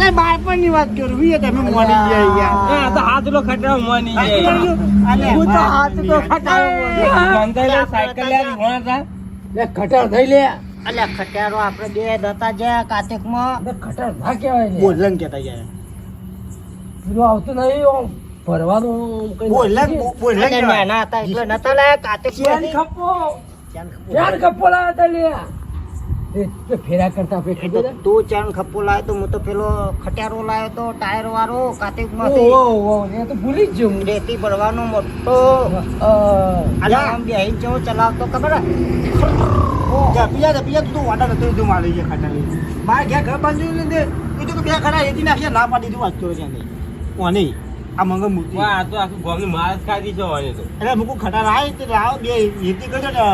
અરે બાળપણની વાત કરું વી તમે મોની ગયા યાર તો હાથ લો ખટાવ મોની હું તો હાથ તો ખટાવ બંધાઈ સાયકલ યાર મોણા લે ખટાર થઈ લે અલ્યા ખટારો આપણે બે દતા જે કાતેકમાં ખટાર ના કહેવાય ને બોલન કહેતા જાય પેલો આવતો નહીં ઓમ ભરવાનું કઈ બોલન નાના હતા એટલે નતા લાયા કાતેક ચેન ખપ્પો લાયા તા લે એ ફેરા કરતા આપણે ખબર છે? તું ચાણ ખપ્પો લાયો તો હું તો પેલો ખટારો લાયો તો ટાયર વાળો કાતેક ઓ માંથી એ તો ભૂલી જ ગયો હું. રેતી ભરવાનો મોટો અલ્યા આમ બેહીન જેવો ચલાવતો ખબર તું તો વાડા નતો તું મારી ગયા ખાટા લઈ મારે ઘેર ઘર બાંધ્યું ને એ તો બે ખરા એથી નાખ્યા ના પાડી તું વાંચતો છે નહીં કોની આ મંગળ મૂર્તિ આ તો આખું ગામની માર જ ખાધી છે ઓને તો એટલે મુકુ ખટાર આય તે લાવ બે એથી કરજો ને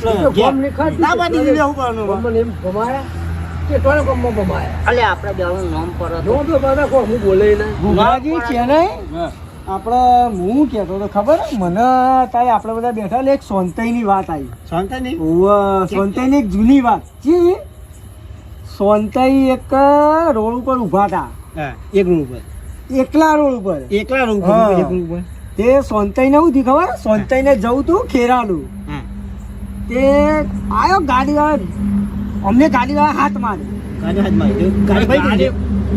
તો ગોમ ની ખાધી ના પાડી દીધી એવું કરવાનું ગોમને એમ ભમાયા કે ટોળે ગોમમાં ભમાયા અલ્યા આપણે બેનું નામ પર નો તો બાબા કો હું બોલે નહીં ગુમાજી છે ને આપણે હું કહેતો તો ખબર મને તારે આપણે બધા બેઠા એટલે એક સોનતાઈની વાત આવી સોનતાઈ સોનતાઈની એક જૂની વાત જી સોનતાઈ એક રોડ ઉપર ઊભા હતા એક રોડ ઉપર એકલા રોડ ઉપર તે સોનતાઈ ને શું ખબર સોનતાઈ ને જવું તું ખેરાનું તે આયો ગાડી વાળા અમને ગાડી વાળા હાથ માર્યો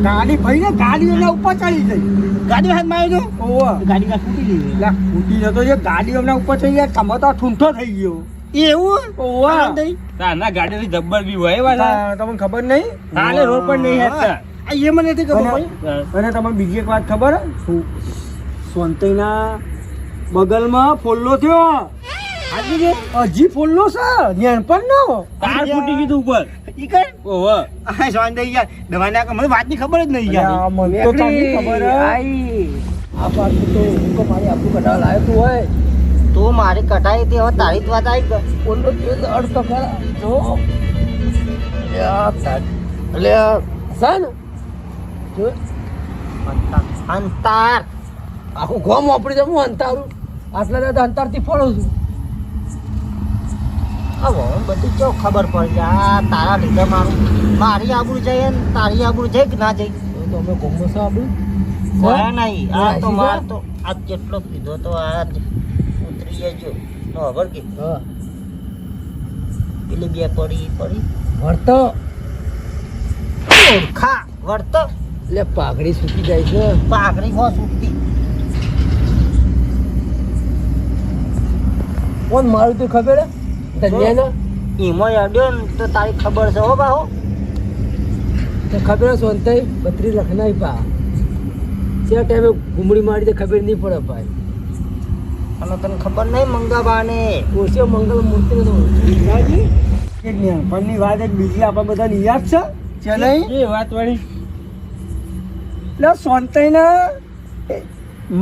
ગાડી ભાઈ ને ગાડી એના ઉપર ચડી ગઈ ગાડી હાથ માર્યો તો ગાડી ફૂટી ગઈ ફૂટી જતો જે ગાડી એમના ઉપર ચડી ગયા તમે તો ઠૂંઠો થઈ ગયો એવું ના ગાડી જબ્બર બી હોય વાળા તમને ખબર નહીં હાલે રોડ પર નહીં હેતા એ મને નથી ખબર અને તમને બીજી એક વાત ખબર સોનતાઈના બગલમાં ફોલ્લો થયો હજી ફોલ્લો છે પણ નો તાર ફૂટી ગયું ઉપર ઈ કર ઓહો આ સોનતાઈ યાર દવા ના મને વાત ની ખબર જ નહીં યાર મને તો તમને ખબર આઈ આ પાર તો હું તો મારી આપણું કટાળ લાયો તું હોય તો મારી કટાઈ હતી હવે તારી જ વાત આવી ગઈ કોનો તેજ અર્થ ખરા જો એટલે સન જો અંતાર આખું ગોમ વાપરી દઉં હું અંતારું આટલા દાદા અંતારથી ફળું છું હવે બધી જો ખબર પડી જાય આ તારા લીધે મારી આબરૂ જાય ને તારી આબરૂ જાય કે ના જાય તો અમે ગોમો છો આપણું કોઈ નહીં આ તો માર તો આ જેટલો પીધો તો આ ઉતરી જજો તો ખબર કે હા પેલી બે પડી વળતો ખા વર્તો એટલે પાઘડી સૂકી જાય છે પાઘડી હો સુકતી કોણ મારું તો ખબર હે ધન્યાના એમાં અડ્યો ને તો તારી ખબર છે હો બાહો તો ખબર સોનતાઈ 32 લખનાઈ પા તે ટાઈમે ઘુમડી મારી તો ખબર નહીં પડે ભાઈ અને તને ખબર નહીં મંગાબાને ઓછો મંગલ મૂર્તિ નો પણની વાત એક બીજી આપણે બધાને યાદ છે ચલાઈ એ વાત વાળી એટલે સોનતાઈને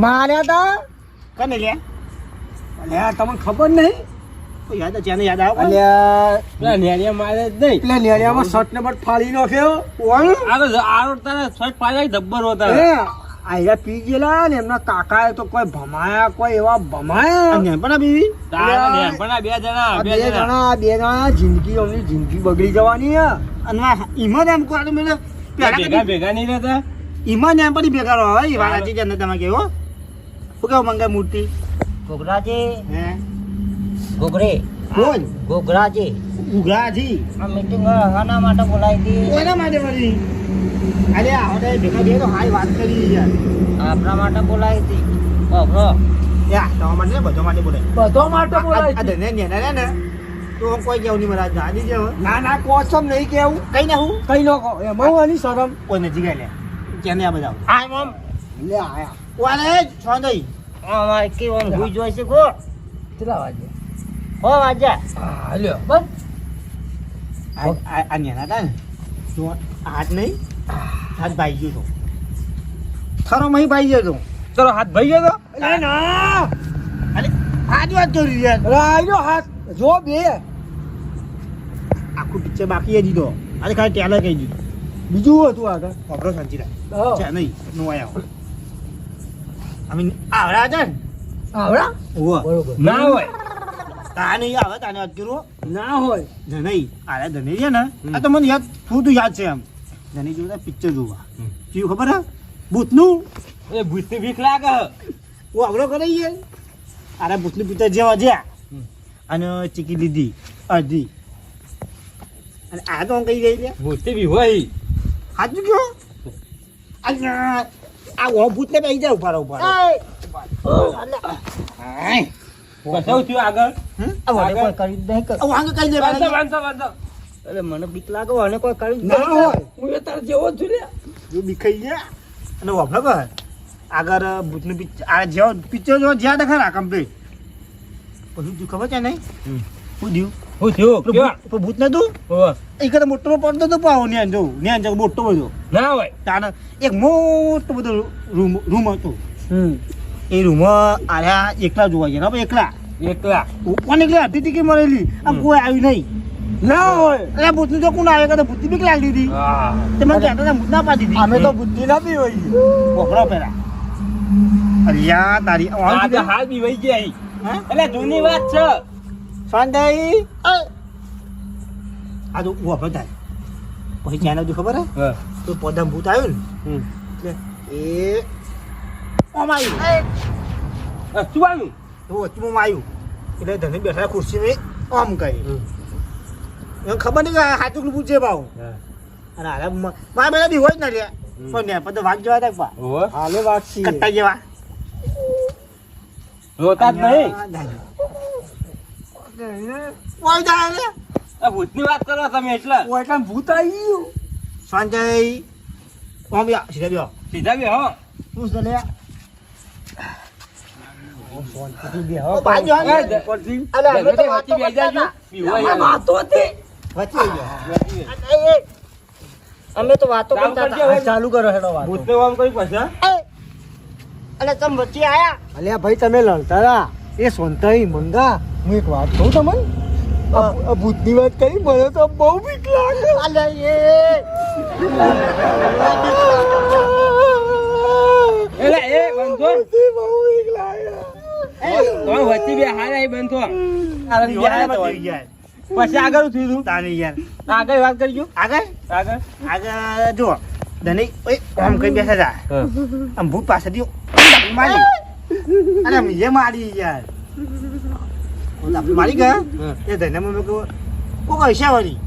માર્યા તા કને લે અલ્યા તમને ખબર નહીં યાદ છે યાદ આવે અલ્યા પેલા નેરિયા મારે જ નહીં પેલા નેરિયામાં શર્ટ ને બટ ફાડી નાખ્યો કોણ આ તો આરો તારા શર્ટ પાડ્યા જબ્બર હોતા આયા પી ગયેલા ને એમના કાકાએ તો કોઈ ભમાયા કોઈ એવા ભમાયા નેનપણા બીવી તારા નેનપણા બે જણા જિંદગી અમની જિંદગી બગડી જવાની હે અને ઈમાં એમ કોણ મેલે ભેગા નહીં રહેતા ઈમાં નેનપણી ભેગા રહો એ વાળાજી જને તમે કેવો શું કેવું મંગાય મૂર્તિ ગોગરાજી હે ગોગરે કોણ ગોગરાજી ઉગરાજી આ મીટિંગ આના માટે બોલાવી હતી કોના માટે બોલી અરે આવડે ભેગા બે તો હાઈ વાત કરી યાર આપણા માટે બોલાવી હતી બરો યા તો માટે બધો માટે બોલે બધો માટે બોલાય આ દને ને તો કોઈ કેવું નહીં મરા જાડી જેવ ના કોસમ નહીં કેવું કઈ ના હું કઈ નો કો એમાં આની શરમ કોઈ નથી ગઈ લે કેને આ બધા આ મમ લે આયા ઓને છોંદઈ આ કે ઓન હુઈ જોઈ છે કો કેટલા વાગે હો વાજા હા લ્યો બસ આ નેના તા જો હાથ નહીં હાથ ભાઈ ગયો તો થારો મહી ભાઈ ગયો તો ચલો હાથ ભાઈ ગયો તો અરે ના અરે હાથ વાત કરી યાર રાયો હાથ જો બે આખું પિક્ચર બાકી દીધો અરે ખાલી ટેલર કહી દીધું બીજું હતું આગળ ખબરો શાંતિરા છે નહીં નો આયા અમે આવડા છે આવડા ઓવા બરોબર ના હોય તા નહીં આવે તાને વાત કરો ના હોય નહીં આરે ધને છે ને આ તો મને યાદ થોડું યાદ છે એમ ધણી જોતા પિક્ચર જોવા કેવું ખબર હે ભૂતનું એ ભૂતની બીક લાગે હું આવડો કરી યાર અરે ભૂતનું પિક્ચર જેવા જ્યાં અને ચીકી લીધી અડધી અને આ તો કઈ ગઈ છે ભૂતની બી હોય સાચું કયો આ ઓ ભૂતને બેસી જાય ઉભા રહો ઉભા રહો કશું થયું આગળ વાંધો અરે મને બીક લાગે અને કોઈ કરી ના હોય હું એ તાર જેવો જ છું લે જો બીખાઈ ગયા અને વાપરે કર આગળ ભૂતનું પિક્ચર આ જેવો પિક્ચર જો જ્યાં દેખાય કમ્પ્લીટ પછી તું ખબર છે નહીં શું થયું શું થયું કેવા ભૂત નતું હોવે. એ કદાચ મોટો પડતો તો પાવો ન્યા જો ન્યા જો મોટો બધો ના હોય તાને એક મોટો બધો રૂમ હતો હમ એ રૂમમાં આર્યા એકલા જોવા ગયા ને એકલા એકલા કોણ એકલા હતી ટીકી મળેલી આમ કોઈ આવ્યું નહીં ના હોય એટલે ભૂતનું જો કોણ આવે કે ભૂતની બીક લાગી હતી હા તે મને કહેતા હતા ભૂત ના પાડી દીધી અમે તો બુદ્ધિ ના પી હોય બોકડો પેલા અલ્યા તારી આ તો હાલ બી વહી ગયા અહીં. હા? એટલે જૂની વાત છે શાંતાઈ આ તો ઉભા થાય પછી ક્યાં નતું ખબર હે હા. તો પોદામાં ભૂત આવ્યું હમ. ને એટલે એ આમ આવ્યું શું આવ્યું તો વચમાં આવ્યું એટલે ધને બેઠા ખુરશી આમ કરી એને ખબર નહીં કે હાથું પૂછે ભાવ અને હારે મારા બેટા બી હોય જ ના લે પણ ને પછી વાઘ જેવા હતા પા હોવે. હાલે વાગશી કટ્ટા જેવા રોતા જ નહીં ઓય જાય લે આ ભૂતની વાત કરો તમે એટલે ઓ એટલે ભૂત આવી ગયું સંજય આમ યા સીધા બેહો સીધા બે હો પૂછ લે બે ઓ બાજુ એ હાલે દ- પરથી અલે અમે તો વચ્ચે બેસી જાજો. બી હોય અમે વાતો હતી વચ્ચે ગયો અમે તો વાતો કામ કરતા કરજે હતા હવે. ચાલુ કરો હેડો વાતો ભૂતને આમ કરી પછી અલે તમે વચ્ચે આયા અલ્યા ભાઈ તમે લડતા હતા એ સોનતાઈ મંગા હું એક વાત કહું તમને આ ભૂતની વાત કરી મને તો બહુ બીક લાગે અલે એ એટલે એ બંધો ભૂતની બહુ બીક લાગે તમે વચ્ચે બે હાલ આવી બંધો પછી આગળ થયું તું તારી યાર આગળ વાત કરજો આગળ આગળ આગળ જો ધની ઓય આમ કઈ બેઠા હતા આમ ભૂત પાસેથી મારી અરે મીએ મારી યાર હું તો આપણે મારી ગયા એ ધને મને કહું કોક હશે વળી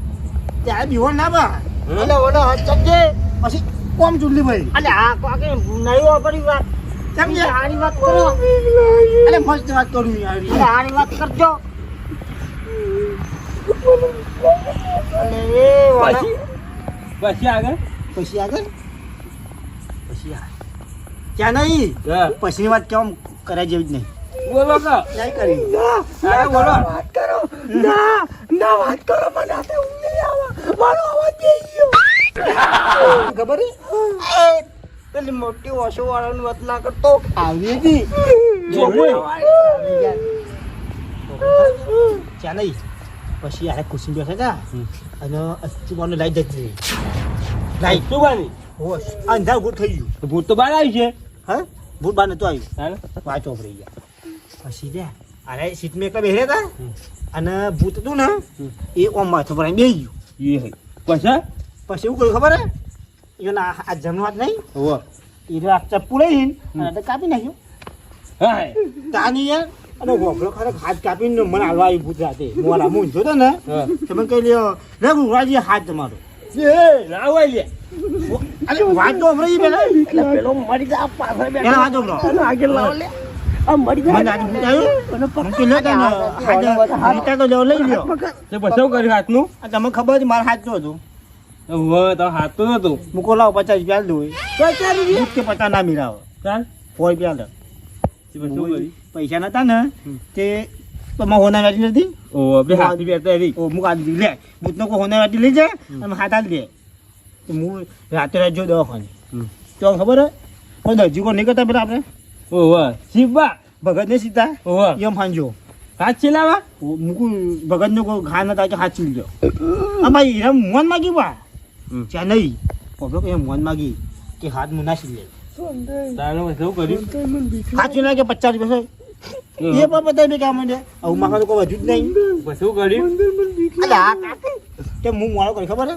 ત્યારે બીવણ ના બા એટલે ઓલો ચકજે પછી કોમ ચૂલી ભાઈ અલે આ કોકે નહીં વાપરી વાત સમજે આની વાત કરો અલે મસ્ત વાત કરું યાર અલે આની વાત કરજો અલે એ વાલા પછી આગળ પછી આગળ પછી આ ક્યાં નહીં પછીની વાત કેમ કરે જેવી જ નહીં બોલો તો ક્યાંય કરી અરે બોલો વાત કરો ના ના વાત કરો મને આતે ઊંઘ નહીં આવે મારો અવાજ બેસી ગયો ખબર હે? પેલી મોટી ઓશો વાળાની વાત ના કરતો આવી હતી જોવું. ક્યાં નહીં પછી યારે ખુશી બેઠા હતા અને અસ્તુમાનો લાઈટ જતી રહી લાઈટ શું બની હોશ અંધાર ભૂત થઈ ગયું ભૂત તો બહાર આવી છે હા ભૂત બાર નતું આવ્યું હાલે? વાંચો રહી ગયા પછી રે અરે સીટમાં એકલા બેહ્યા હતા અને ભૂત હતું ને એ ઓમ માથું પર બેસી ગયું એ હે. પછી પછી એવું કર્યું ખબર હે એનો આ જમણો હાથ નહીં હોવે. એ આ ચપ્પુ લઈને અને તે કાપી નાખ્યું હા હે. તાની યાર અને ગોગળો ખરે હાથ કાપીને મને હાલવા આવી ભૂત રાતે મોરા મું જોતો ને હા. તમે કહી લ્યો ના ગુરાજી હાથ તમારો એ ના હોય લે અરે વાત તો અમરી પેલા પેલો મરી જા પાછળ પેલા વાત તો આગળ લાવો લે આ મરી મને આજે ભૂત આવ્યું મને કે લે તને હાથ તો લેવો લઈ લ્યો તે પછી શું કર્યું હાથનું આ તમને ખબર છે મારા હાથ જો હતું હોવે તો હાથ તો નતું મૂકો લાવો 50 રૂપિયા દો ભૂત કે 50 ના મિલાવો ચાલ 100 રૂપિયા લે તે પછી શું કર્યું પૈસા નતા ને તે તમારે હોના વાટી નથી ઓ બે હાથ બેઠા હતી ઓ મુક આદી લે ભૂતનો કોઈ હોના વાટી લઈ જાય અને હાથ આલી દે તો હું રાતે રાત જો દવાખાને તો ખબર હે કોઈ દરજી કો નહીં કરતા પેલા આપણે ઓહો શિવબા ભગત ને સીધા ઓહો એમ ફાંજો હાથ ચલાવા મુકું ભગત નો કોઈ ઘા નતા હાથ ચીલ જો આ ભાઈ એમ મોન માગી બા ચા નહીં પબ્લિક એમ મોન માગી કે હાથ મુનાસી લે તારે પછી શું કર્યું હાથ ચીલા કે 50 રૂપિયા એ પણ બતાવી દે કે આમાં આવું માખા તો કોઈ વધુ જ નહીં પછી શું કર્યું અલે આ કે હું મોડો કરી ખબર હે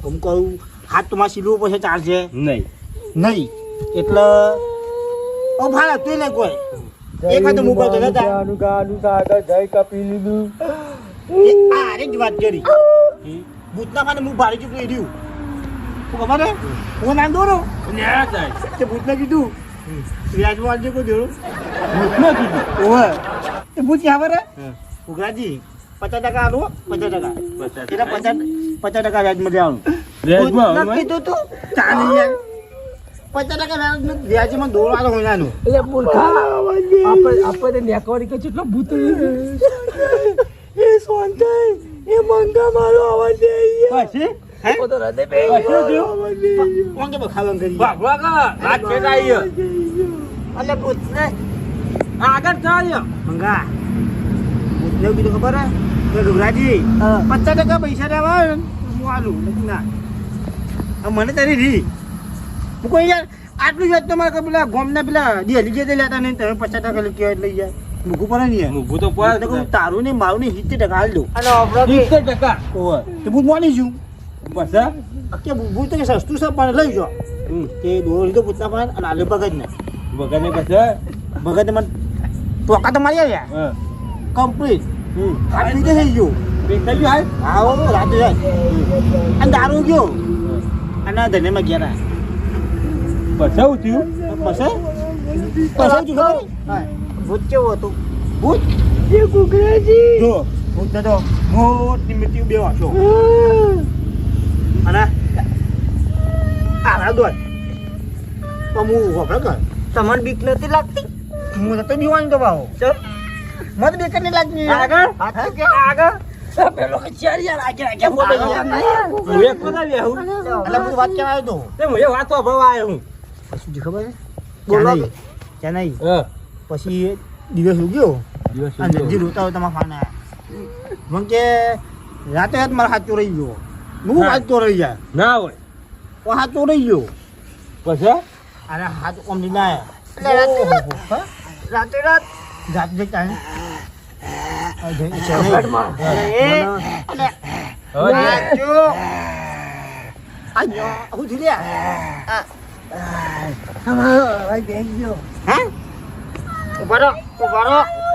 હું કહું હાથ તમારે સીલવું પડશે ચાલશે નહીં નહીં એટલે ઓ ભાડા તું લે કોઈ એક હાથ મૂકો તો નતા જય કપી લીધું આ રે જ વાત કરી ભૂતના ખાને હું ભાડી ચૂકી રહ્યું તું ખબર હે હું નામ દોરો ન્યા જાય તે ભૂતને કીધું વ્યાજમાં આવજો કોઈ જોડું ભૂતને કીધું ઓવે તે ભૂત ક્યાં ખબર હે હા. ઉઘરાજી 50% આલો 50% 50%. એટલે 50% વ્યાજમાં દેવાનું વ્યાજમાં ભૂતને હવે? કીધું તું ચાલી યાર 50% વ્યાજમાં દોડવાનો હોય નાનું એટલે મૂર્ખા આપણે નેકવાડી કે કેટલો ભૂત એ સોનતાઈ એ મંગા મારો અવાજ દે પછી હે તો હૃદય બે પછી થયું? કોણ કે બખાવન કરી ભાગવા કા રાત છેટ આવી એટલે ભૂતને આગળ ચાલ્યો મંગા ભૂતને એવું કીધું ખબર હે કે ઉઘરાજી 50% પૈસા દેવા આવે ને હું આલું નથી ના આ મને તારી રી હું કોઈ યાર આટલું જ તમારે કે પેલા ગોમના પેલા દિલ્હી જે લેતા નહીં તમે 50% કેવા લઈ જાય મૂકવું પડે ને યાર મૂકવું તો એટલે પડે કહું તારું ને મારું ને 70% હાલ દઉં અને આપણે 70%. ઓવે તો હું માની છું પછી કે ભૂત તો કે સસ્તું છે પણ લઈ જાઓ તે દોરો લીધો ભૂતના પણ અને આલે ભગત ને બગાને પછી ભગત મને ટોકા તો મારી આવ્યા હા કમ્પ્લીટ આ રીતે થઈ ગયું પૈસા જો હાલ આવો રાતે જાય અને દારૂ ગયો અને ધનેમાં ગયા પછી શું થયું પછી પછી ખબર ભૂત કેવું હતું ભૂત એ કુકરાજી જો ભૂત ને તો મોટી મૃત્યુ બે વાંચો અને આ દોડ તો હું ખબર કર તમને બીક નથી લાગતી હું તો બીવાની તો ભાવ મને બીક નહીં લાગતી આગળ આગળ પેલો કે ચાર યાર આગે બોલે યાર નહીં હું એક બધા બેહું એટલે બધું વાત કેવા આવ્યો તો તે મને વાત વાપરવા આવ્યો હું પછી ખબર છે બોલો. ત્યાં નહીં હા પછી દિવસ ઉગ્યો દિવસ અને જલ્દી રોતા હોય તમારા ફાના મને કે રાતે હાથ મારો હાથ ચોરાઈ ગયો હું હા. હાથ ચોરાઈ જાય ના હોય તો હાથ ચોરાઈ ગયો પછી અને હાથ ઓમ લીધા રાતે રાત જતા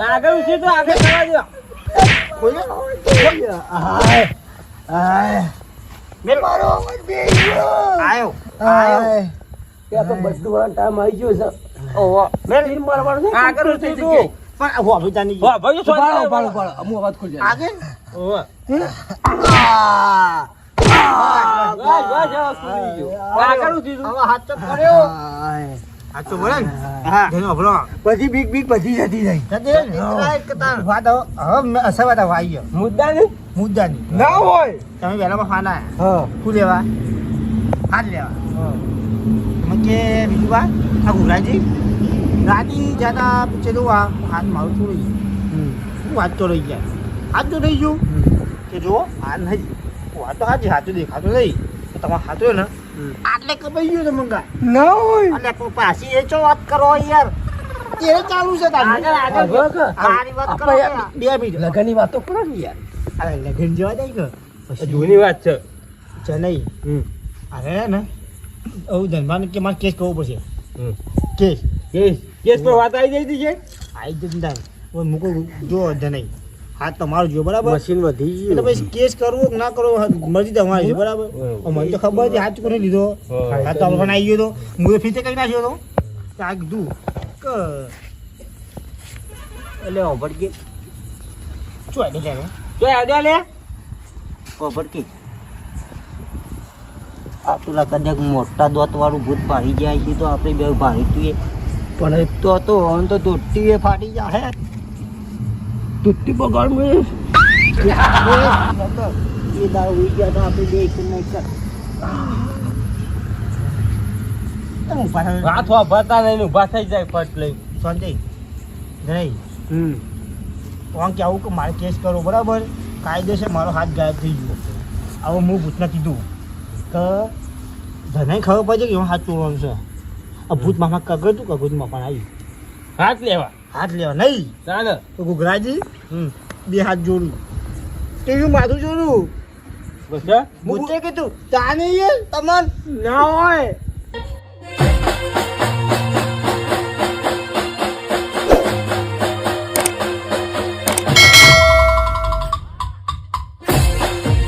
આગળ ઉઠી તો આગળ થવા દો આવ્યો ત્યાં તો બધું વાળા ટાઈમ આવી ગયો છે ઓહો મેં લીન મારવાનું છે આગળ ઉઠી તો પણ હોભી તાની વાહ ભાઈ ઉભારો ઉભારો ઉભારો અમુ અવાજ ખોલી જાય આગળ ઓવા આગળ ઉઠી તો હાથ તો કર્યો હાથ તો બોલે ને હા ધનો ભરો બધી બીક બીક બધી જતી રહી વાત હવે અસર વાત આવી ગયો મુદ્દા ને મુદ્દાની ના હોય તમે વહેલામાં ફાના હા શું લેવા હાથ લેવા મને કે બીજું વાત આ ગુરાજી રાજી જતા પૂછે તો આ હાથ મારું ચોરી ગયું હું હાથ ચોરાઈ ગયા હાથ ચોરાઈ ગયું કે જો હાથ નહીં વાત તો હાજી હાથું દેખાતું નહીં તો તમારે હાથું ને આટલે કપાઈ ગયું તમે ગા ના હોય એટલે પાછી એ ચો વાત કરો યાર એ ચાલુ છે તારી આની વાત કરો બે મિનિટ લગનની વાતો કરો ને યાર અરે લગન જવા જાય કે પછી જૂની વાત છે ચેન્નઈ અરે ને આવું ધનવાન કે મારે કેસ કરવો પડશે કેસ કેસ પર વાત આવી જઈ છે આઈ જતા મૂકો જો ધનઈ હાથ તમારો જો બરાબર મશીન વધી એટલે પછી કેસ કરવો કે ના કરવો મરજી તમારી છે બરાબર મને તો ખબર છે હાથ કોને લીધો હાથ તો આપણે આવી ગયો તો હું તો ફીતે કરી નાખ્યો તો આ કીધું કે એટલે ઓભડકી શું આડે લે તો આડ્યા લે ઓભડકી આ પેલા કદાચ મોટા દોત વાળું ભૂત પાડી જાય છે તો આપણે બે ભારી તું પણ એક તો આમ તો તૂટી એ ફાટી જાય તૂટી બગાડ મેં એ દાળ ઉઈ ગયા તો આપણે બે એક નહીં કર હું પાછળ હાથ વાપરતા નહીં ઉભા થઈ જાય પટ લઈ શાંતિ નહીં કોણ કે આવું કે મારે કેસ કરો બરાબર કાયદેસર મારો હાથ ગાયબ થઈ ગયો આવું હું ભૂતને કીધું કે ધનાઈ ખબર પડે કે હું હાથ ચોરવાનું છે આ ભૂત મામા કગર તું કગર મામા આવી હાથ લેવા હાથ લેવા નહીં ચાલે તો ગુગરાજી બે હાથ જોડું તેવું માથું જોડું બસ હે? મૂતે કીધું ચા નહીં યાર તમન ના હોય